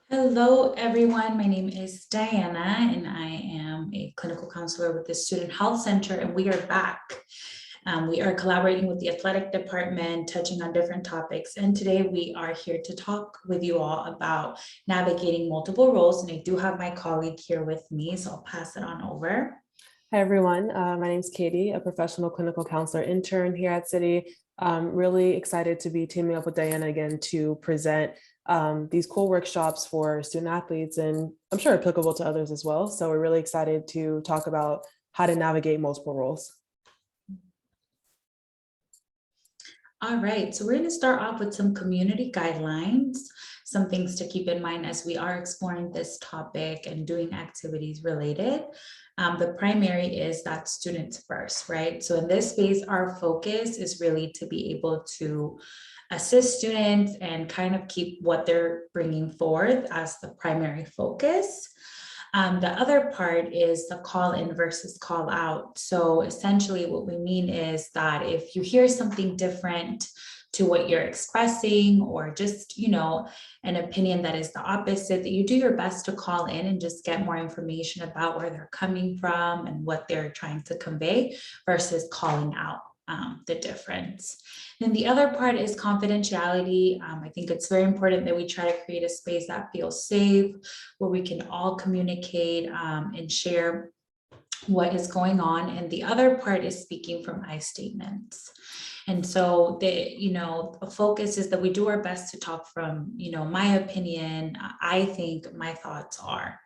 Hello, everyone. My name is Diana, and I am a clinical counselor with the Student Health Center, and we are back. We are collaborating with the athletic department, touching on different topics, and today we are here to talk with you all about navigating multiple roles, and I do have my colleague here with me, so I'll pass it on over. Hi, everyone. My name is Katie, a professional clinical counselor intern here at City. I'm really excited to be teaming up with Diana again to present these cool workshops for student athletes, and I'm sure applicable to others as well. So we're really excited to talk about how to navigate multiple roles. All right, so we're going to start off with some community guidelines, some things to keep in mind as we are exploring this topic and doing activities related. The primary is that students first, right? So in this phase, our focus is really to be able to assist students and kind of keep what they're bringing forth as the primary focus. The other part is the call in versus call out. So essentially what we mean is that if you hear something different to what you're expressing, or just, an opinion that is the opposite, that you do your best to call in and just get more information about where they're coming from and what they're trying to convey versus calling out the difference. Then the other part is confidentiality. I think it's very important that we try to create a space that feels safe, where we can all communicate and share what is going on. And the other part is speaking from I statements. And so the focus is that we do our best to talk from, my opinion, I think, my thoughts are.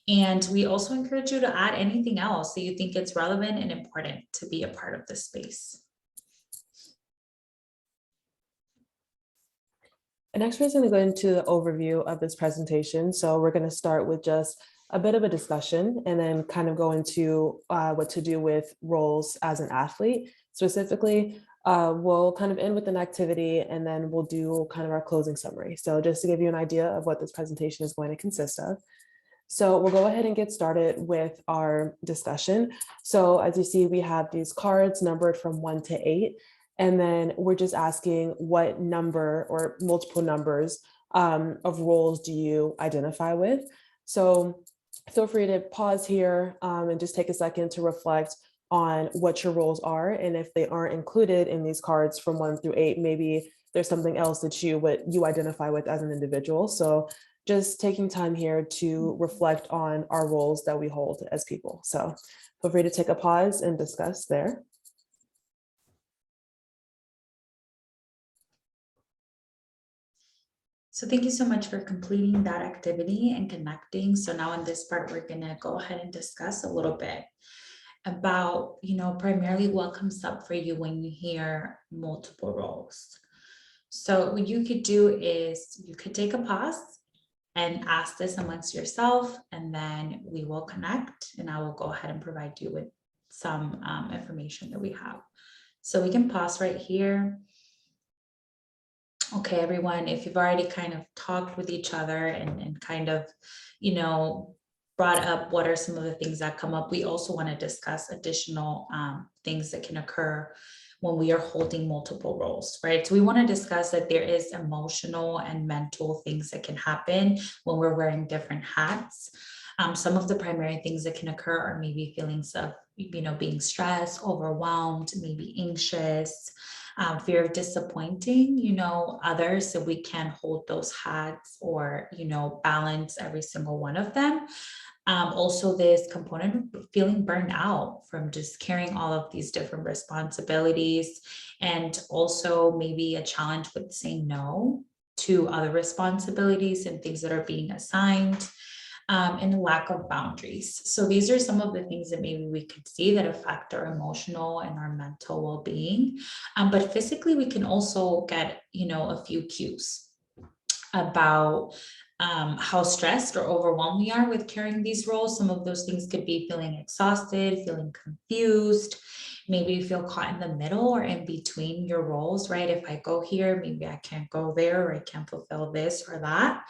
And we also encourage you to add anything else that you think it's relevant and important to be a part of this space. And next, we're going to go into the overview of this presentation. So we're going to start with just a bit of a discussion and then kind of go into what to do with roles as an athlete. Specifically, we'll kind of end with an activity and then we'll do kind of our closing summary. So just to give you an idea of what this presentation is going to consist of. So we'll go ahead and get started with our discussion. So as you see, we have these cards numbered from 1 to 8. And then we're just asking what number or multiple numbers of roles do you identify with? So feel free to pause here and just take a second to reflect on what your roles are. And if they aren't included in these cards from 1 through 8, maybe there's something else that you identify with as an individual. So just taking time here to reflect on our roles that we hold as people. So feel free to take a pause and discuss there. So thank you so much for completing that activity and connecting. So now in this part, we're gonna go ahead and discuss a little bit about, primarily what comes up for you when you hear multiple roles. So what you could do is you could take a pause and ask this amongst yourself, and then we will connect and I will go ahead and provide you with some information that we have. So we can pause right here. Okay, everyone, if you've already kind of talked with each other and kind of, brought up what are some of the things that come up, we also want to discuss additional things that can occur when we are holding multiple roles, right? So we want to discuss that there is emotional and mental things that can happen when we're wearing different hats. Some of the primary things that can occur are maybe feelings of, being stressed, overwhelmed, maybe anxious, fear of disappointing, others, so we can hold those hats or, balance every single one of them. Also this component of feeling burned out from just carrying all of these different responsibilities, and also maybe a challenge with saying no to other responsibilities and things that are being assigned. And lack of boundaries. So these are some of the things that maybe we could see that affect our emotional and our mental well-being. But physically, we can also get, a few cues about how stressed or overwhelmed we are with carrying these roles. Some of those things could be feeling exhausted, feeling confused. Maybe you feel caught in the middle or in between your roles, right? If I go here, maybe I can't go there, or I can't fulfill this or that.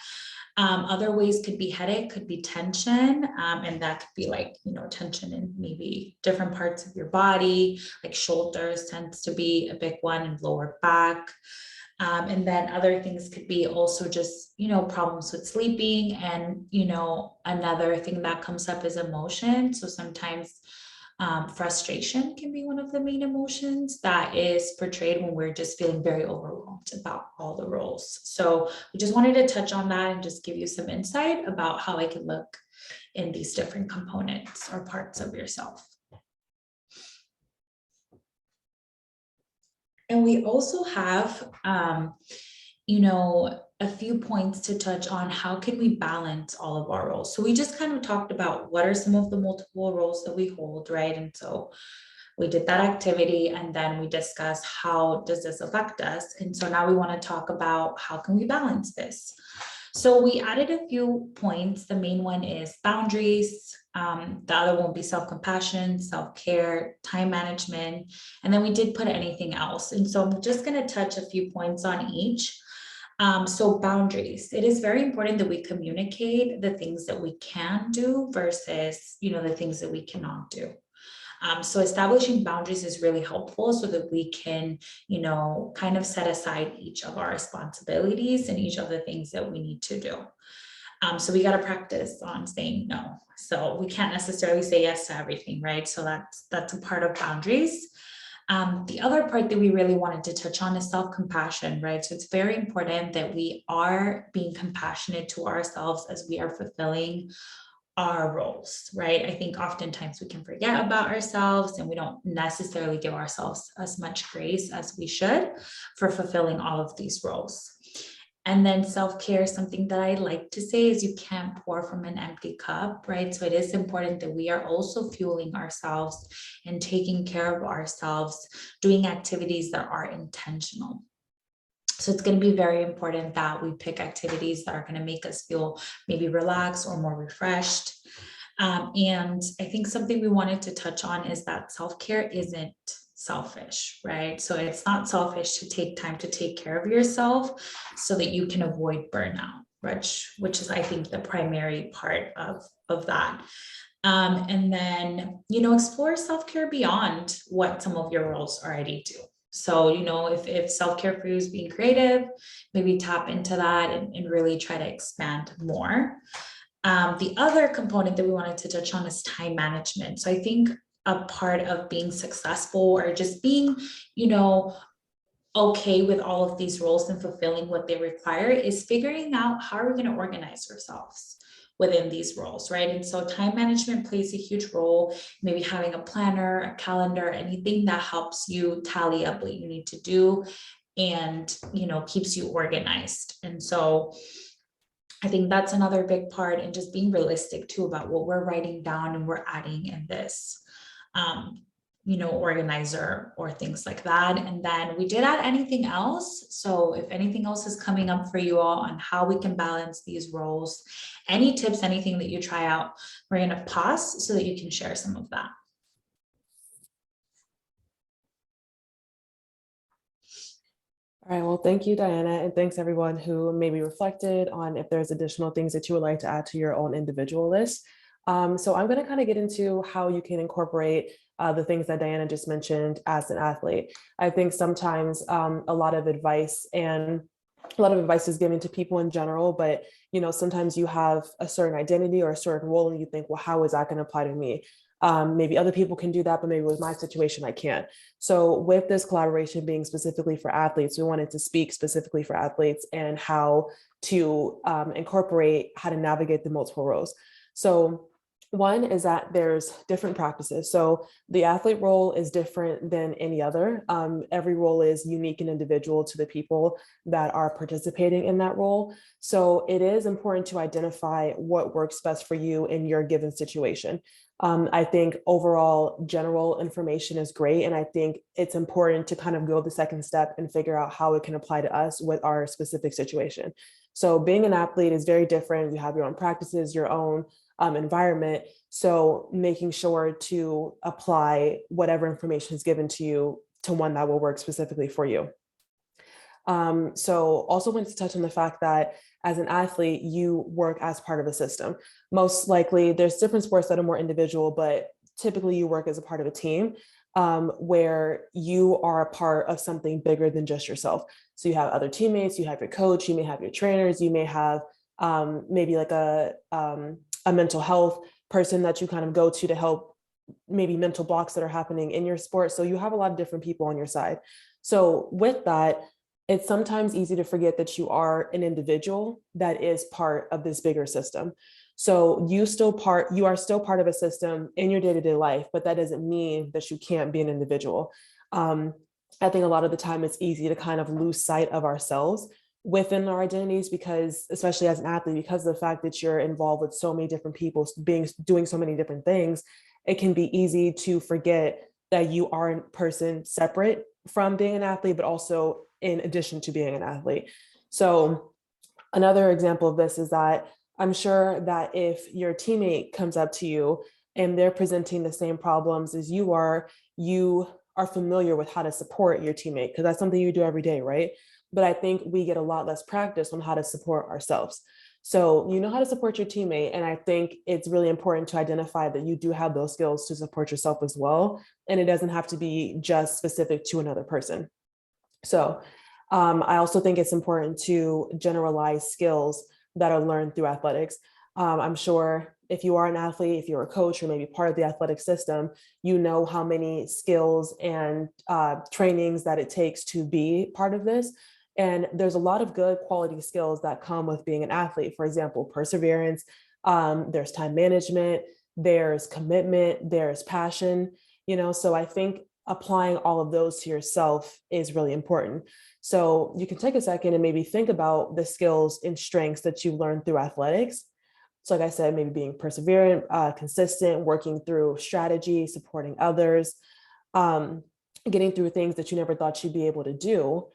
Other ways could be headache, could be tension, and that could be like, tension in maybe different parts of your body, like shoulders tends to be a big one, and lower back. And then other things could be also just, problems with sleeping. And, another thing that comes up is emotion. So sometimes frustration can be one of the main emotions that is portrayed when we're just feeling very overwhelmed about all the roles. So we just wanted to touch on that and just give you some insight about how it can look in these different components or parts of yourself. And we also have, a few points to touch on how can we balance all of our roles. So we just kind of talked about what are some of the multiple roles that we hold, right? And so we did that activity, and then we discussed how does this affect us. And so now we want to talk about how can we balance this. So we added a few points. The main one is boundaries. The other one will be self-compassion, self-care, time management, and then we did put anything else. And so I'm just going to touch a few points on each. So boundaries, it is very important that we communicate the things that we can do versus, the things that we cannot do. So establishing boundaries is really helpful so that we can, kind of set aside each of our responsibilities and each of the things that we need to do. So we got to practice on saying no. So we can't necessarily say yes to everything, right? So that's a part of boundaries. The other part that we really wanted to touch on is self-compassion, right? So it's very important that we are being compassionate to ourselves as we are fulfilling our roles, right? I think oftentimes we can forget about ourselves and we don't necessarily give ourselves as much grace as we should for fulfilling all of these roles. And then self-care, something that I like to say is you can't pour from an empty cup, right? So it is important that we are also fueling ourselves and taking care of ourselves, doing activities that are intentional. So it's going to be very important that we pick activities that are going to make us feel maybe relaxed or more refreshed. And I think something we wanted to touch on is that self-care isn't selfish, right? So it's not selfish to take time to take care of yourself so that you can avoid burnout, which is, I think, the primary part of that. And then, explore self-care beyond what some of your roles already do. So, if self-care for you is being creative, maybe tap into that and really try to expand more. The other component that we wanted to touch on is time management. So I think a part of being successful or just being, okay with all of these roles and fulfilling what they require is figuring out how are we going to organize ourselves within these roles, right? And so time management plays a huge role, maybe having a planner, a calendar, anything that helps you tally up what you need to do and, keeps you organized. And so I think that's another big part, and just being realistic too about what we're writing down and we're adding in this, organizer or things like that. And then we did add anything else. So if anything else is coming up for you all on how we can balance these roles, any tips, anything that you try out, we're going to pause so that you can share some of that. All right, well, thank you, Diana, and thanks everyone who maybe reflected on if there's additional things that you would like to add to your own individual list. So I'm going to kind of get into how you can incorporate the things that Diana just mentioned as an athlete. I think sometimes a lot of advice is given to people in general, but sometimes you have a certain identity or a certain role and you think, well, how is that going to apply to me? Maybe other people can do that, but maybe with my situation, I can't. So with this collaboration being specifically for athletes, we wanted to speak specifically for athletes and how to incorporate how to navigate the multiple roles. So one is that there's different practices. So the athlete role is different than any other. Every role is unique and individual to the people that are participating in that role. So it is important to identify what works best for you in your given situation. I think overall general information is great. And I think it's important to kind of go the second step and figure out how it can apply to us with our specific situation. So being an athlete is very different. You have your own practices, your own environment. So making sure to apply whatever information is given to you to one that will work specifically for you. So also wanted to touch on the fact that as an athlete, you work as part of a system. Most likely there's different sports that are more individual, but typically you work as a part of a team where you are a part of something bigger than just yourself. So you have other teammates, you have your coach, you may have your trainers, you may have maybe like a mental health person that you kind of go to help maybe mental blocks that are happening in your sport. So you have a lot of different people on your side. So with that, it's sometimes easy to forget that you are an individual that is part of this bigger system. So you are still part of a system in your day-to-day life, but that doesn't mean that you can't be an individual. I think a lot of the time it's easy to kind of lose sight of ourselves within our identities, because especially as an athlete, because of the fact that you're involved with so many different people doing so many different things, it can be easy to forget that you are a person separate from being an athlete, but also in addition to being an athlete. So another example of this is that I'm sure that if your teammate comes up to you and they're presenting the same problems as you are familiar with how to support your teammate, because that's something you do every day, right? But I think we get a lot less practice on how to support ourselves. So you know how to support your teammate. And I think it's really important to identify that you do have those skills to support yourself as well. And it doesn't have to be just specific to another person. So I also think it's important to generalize skills that are learned through athletics. I'm sure if you are an athlete, if you're a coach, or maybe part of the athletic system, you know how many skills and trainings that it takes to be part of this. And there's a lot of good quality skills that come with being an athlete. For example, perseverance, there's time management, there's commitment, there's passion, so I think applying all of those to yourself is really important. So you can take a second and maybe think about the skills and strengths that you've learned through athletics. So like I said, maybe being perseverant, consistent, working through strategy, supporting others, getting through things that you never thought you'd be able to do.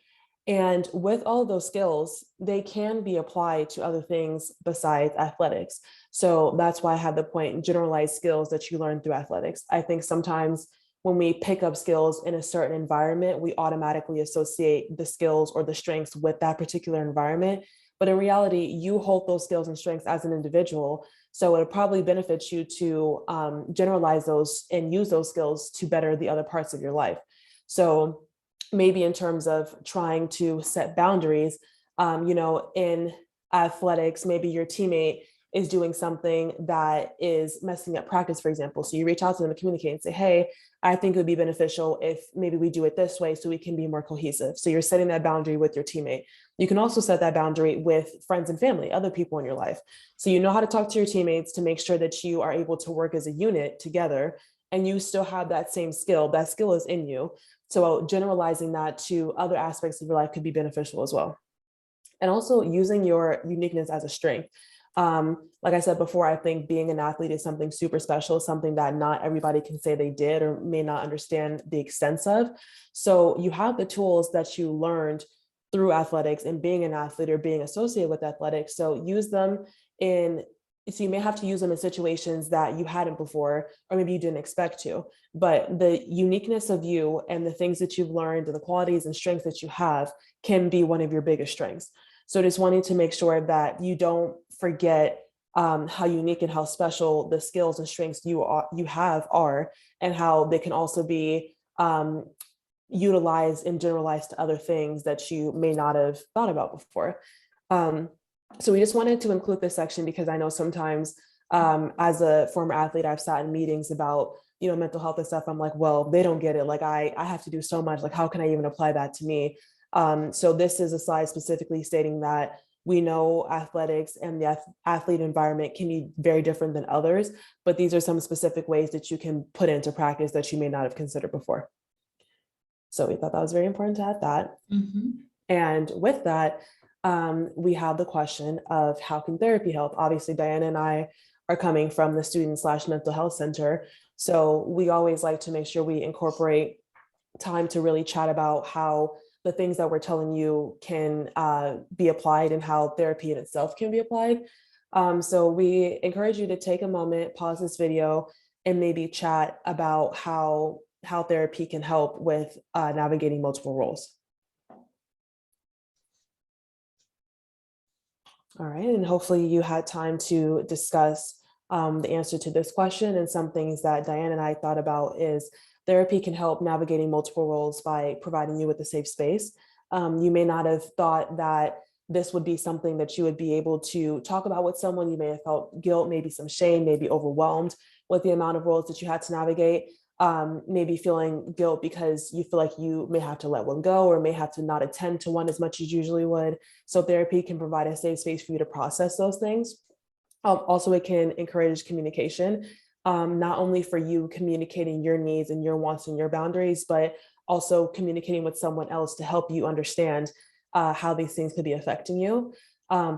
And with all of those skills, they can be applied to other things besides athletics. So that's why I had the point, generalized skills that you learn through athletics. I think sometimes when we pick up skills in a certain environment, we automatically associate the skills or the strengths with that particular environment. But in reality, you hold those skills and strengths as an individual. So it probably benefits you to generalize those and use those skills to better the other parts of your life. So maybe in terms of trying to set boundaries, in athletics, maybe your teammate is doing something that is messing up practice, for example. So you reach out to them and communicate and say, hey, I think it would be beneficial if maybe we do it this way so we can be more cohesive. So you're setting that boundary with your teammate. You can also set that boundary with friends and family, other people in your life. So you know how to talk to your teammates to make sure that you are able to work as a unit together and you still have that same skill. That skill is in you. So generalizing that to other aspects of your life could be beneficial as well. And also using your uniqueness as a strength. Like I said before, I think being an athlete is something super special, something that not everybody can say they did or may not understand the extent of. So you have the tools that you learned through athletics and being an athlete or being associated with athletics. So use them so you may have to use them in situations that you hadn't before, or maybe you didn't expect to, but the uniqueness of you and the things that you've learned and the qualities and strengths that you have can be one of your biggest strengths. So just wanting to make sure that you don't forget how unique and how special the skills and strengths you have are, and how they can also be utilized and generalized to other things that you may not have thought about before. So we just wanted to include this section because I know sometimes as a former athlete, I've sat in meetings about, mental health and stuff. I'm like, well, they don't get it. Like I have to do so much. Like, how can I even apply that to me? So this is a slide specifically stating that we know athletics and the athlete environment can be very different than others, but these are some specific ways that you can put into practice that you may not have considered before. So we thought that was very important to add that. Mm-hmm. And with that, we have the question of how can therapy help? Obviously, Diana and I are coming from the student/mental health center. So we always like to make sure we incorporate time to really chat about how the things that we're telling you can be applied and how therapy in itself can be applied. So we encourage you to take a moment, pause this video, and maybe chat about how therapy can help with navigating multiple roles. All right, and hopefully you had time to discuss the answer to this question, and some things that Diane and I thought about is therapy can help navigating multiple roles by providing you with a safe space. You may not have thought that this would be something that you would be able to talk about with someone. You may have felt guilt, maybe some shame, maybe overwhelmed with the amount of roles that you had to navigate. Maybe feeling guilt because you feel like you may have to let one go or may have to not attend to one as much as you usually would. So therapy can provide a safe space for you to process those things. Also, it can encourage communication, not only for you communicating your needs and your wants and your boundaries, but also communicating with someone else to help you understand how these things could be affecting you.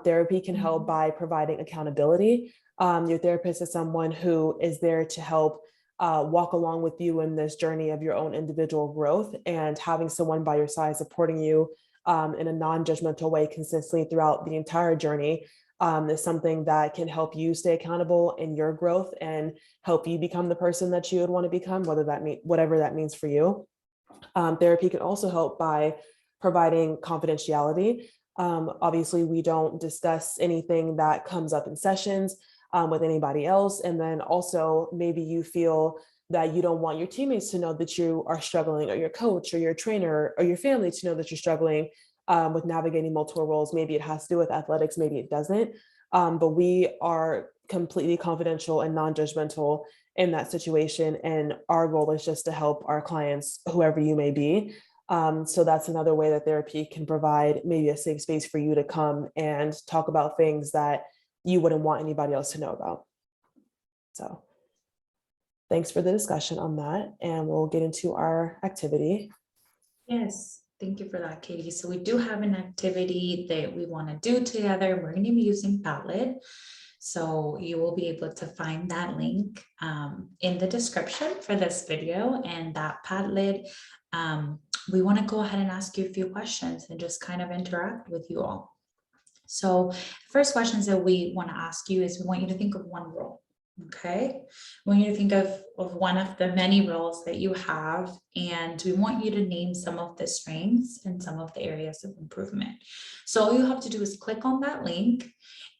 Therapy can help by providing accountability. Your therapist is someone who is there to help walk along with you in this journey of your own individual growth, and having someone by your side supporting you in a non-judgmental way consistently throughout the entire journey is something that can help you stay accountable in your growth and help you become the person that you would want to become, whatever that means for you. Therapy can also help by providing confidentiality. Obviously, we don't discuss anything that comes up in sessions with anybody else. And then also maybe you feel that you don't want your teammates to know that you are struggling, or your coach or your trainer or your family to know that you're struggling with navigating multiple roles. Maybe it has to do with athletics, maybe it doesn't. But we are completely confidential and non-judgmental in that situation. And our goal is just to help our clients, whoever you may be. So that's another way that therapy can provide maybe a safe space for you to come and talk about things that you wouldn't want anybody else to know about. So thanks for the discussion on that. And we'll get into our activity. Yes, thank you for that, Katie. So we do have an activity that we want to do together. We're going to be using Padlet. So you will be able to find that link in the description for this video, and that Padlet. We want to go ahead and ask you a few questions and just kind of interact with you all. So first questions that we want to ask you is, we want you to think of one role. Okay, we want you to think of one of the many roles that you have, and we want you to name some of the strengths and some of the areas of improvement. So all you have to do is click on that link,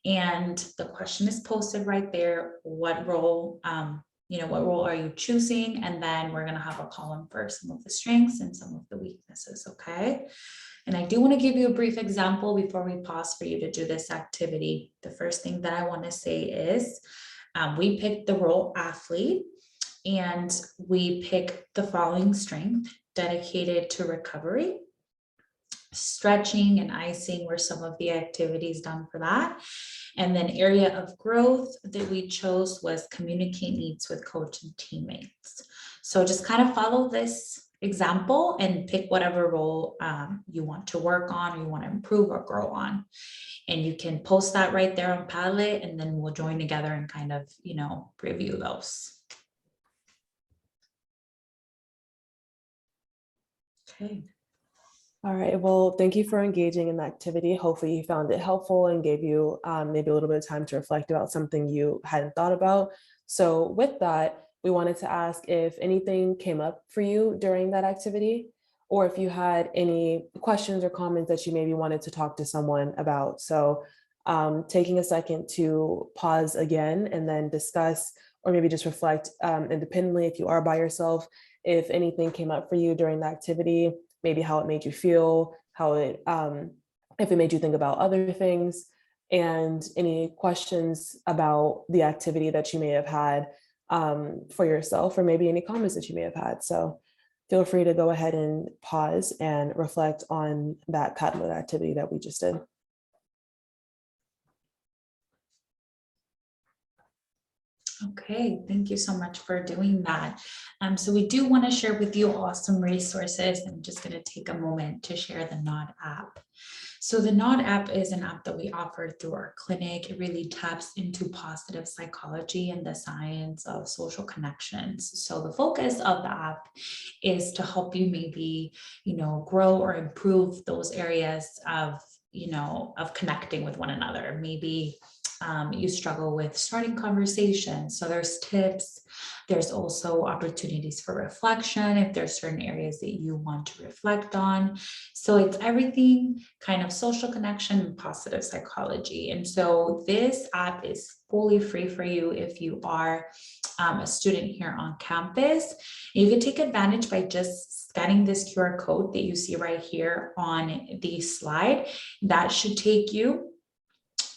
and the question is posted right there. What role, what role are you choosing? And then we're going to have a column for some of the strengths and some of the weaknesses. Okay. And I do want to give you a brief example before we pause for you to do this activity. The first thing that I want to say is, we picked the role athlete, and we pick the following strength: dedicated to recovery. Stretching and icing were some of the activities done for that. And then area of growth that we chose was communicate needs with coach and teammates. So just kind of follow this example and pick whatever role you want to work on, or you want to improve or grow on. And you can post that right there on Padlet, and then we'll join together and kind of, review those. Okay. All right, well, thank you for engaging in the activity. Hopefully you found it helpful and gave you maybe a little bit of time to reflect about something you hadn't thought about. So with that, we wanted to ask if anything came up for you during that activity, or if you had any questions or comments that you maybe wanted to talk to someone about. So taking a second to pause again and then discuss, or maybe just reflect independently if you are by yourself, if anything came up for you during the activity, maybe how it made you feel, how it, if it made you think about other things, and any questions about the activity that you may have had for yourself, or maybe any comments that you may have had. So feel free to go ahead and pause and reflect on that Padlet activity that we just did. Okay, thank you so much for doing that. So we do want to share with you all some resources. I'm just going to take a moment to share the Nod app. So the Nod app is an app that we offer through our clinic. It really taps into positive psychology and the science of social connections. So the focus of the app is to help you maybe, grow or improve those areas of, of connecting with one another. Maybe you struggle with starting conversations. So there's tips. There's also opportunities for reflection if there's certain areas that you want to reflect on. So it's everything kind of social connection and positive psychology. And so this app is fully free for you if you are a student here on campus. You can take advantage by just scanning this QR code that you see right here on the slide. That should take you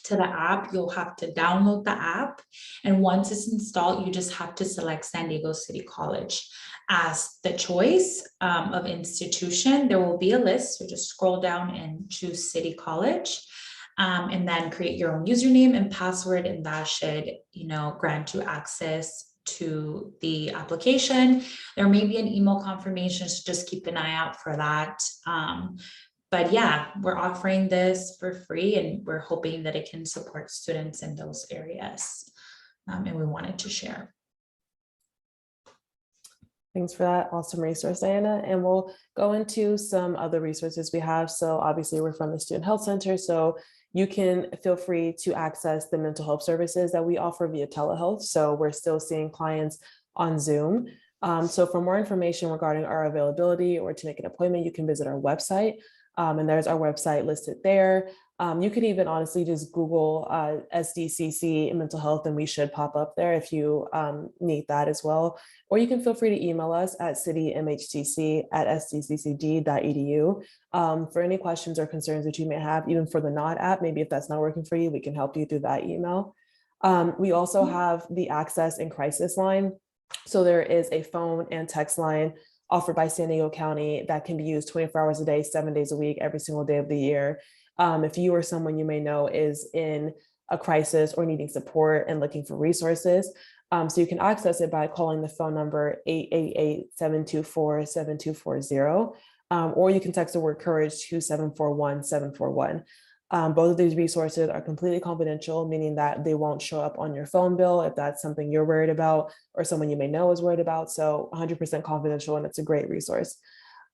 to the app. You'll have to download the app. And once it's installed, you just have to select San Diego City College as the choice of institution. There will be a list, so just scroll down and choose City College. And then create your own username and password, and that should, grant you access to the application. There may be an email confirmation, so just keep an eye out for that. But yeah, we're offering this for free, and we're hoping that it can support students in those areas. And we wanted to share. Thanks for that awesome resource, Diana. And we'll go into some other resources we have. So obviously we're from the Student Health Center, so you can feel free to access the mental health services that we offer via telehealth. So we're still seeing clients on Zoom. So for more information regarding our availability or to make an appointment, you can visit our website. And there's our website listed there. You could even honestly just Google SDCC mental health, and we should pop up there if you need that as well. Or you can feel free to email us at citymhtc@sdccd.edu for any questions or concerns that you may have, even for the Nod app. Maybe if that's not working for you, we can help you through that email. We also have the Access and Crisis line. So there is a phone and text line offered by San Diego County that can be used 24 hours a day, 7 days a week, every single day of the year. If you or someone you may know is in a crisis or needing support and looking for resources, so you can access it by calling the phone number 888-724-7240, or you can text the word courage to 741-741. Both of these resources are completely confidential, meaning that they won't show up on your phone bill if that's something you're worried about or someone you may know is worried about. So 100% confidential, and it's a great resource.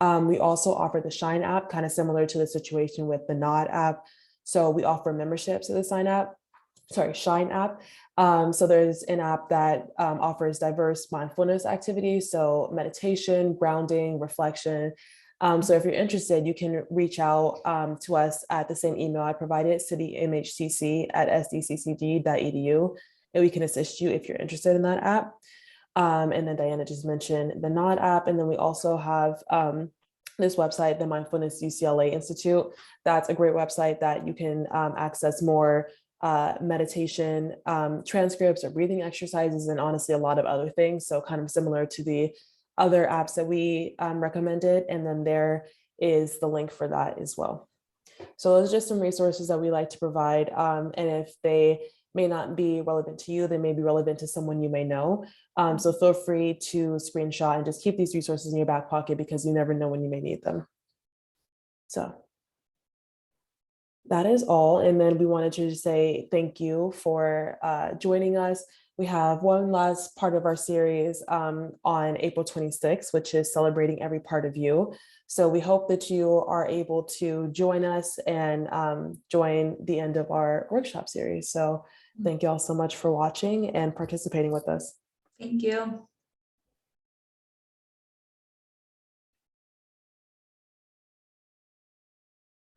We also offer the Shine app, kind of similar to the situation with the Nod app. So we offer memberships to the Shine app. So there's an app that offers diverse mindfulness activities, so meditation, grounding, reflection. So if you're interested, you can reach out to us at the same email I provided, citymhtc@sdccd.edu, and we can assist you if you're interested in that app. And then Diana just mentioned the Nod app. And then we also have this website, the Mindfulness UCLA Institute. That's a great website that you can access more meditation transcripts or breathing exercises, and honestly, a lot of other things. So kind of similar to the other apps that we recommended. And then there is the link for that as well. So those are just some resources that we like to provide. And if they may not be relevant to you, they may be relevant to someone you may know. So feel free to screenshot and just keep these resources in your back pocket, because you never know when you may need them. So that is all. And then we wanted to say thank you for joining us. We have one last part of our series on April 26th, which is celebrating every part of you. So we hope that you are able to join us and join the end of our workshop series. So thank you all so much for watching and participating with us. Thank you.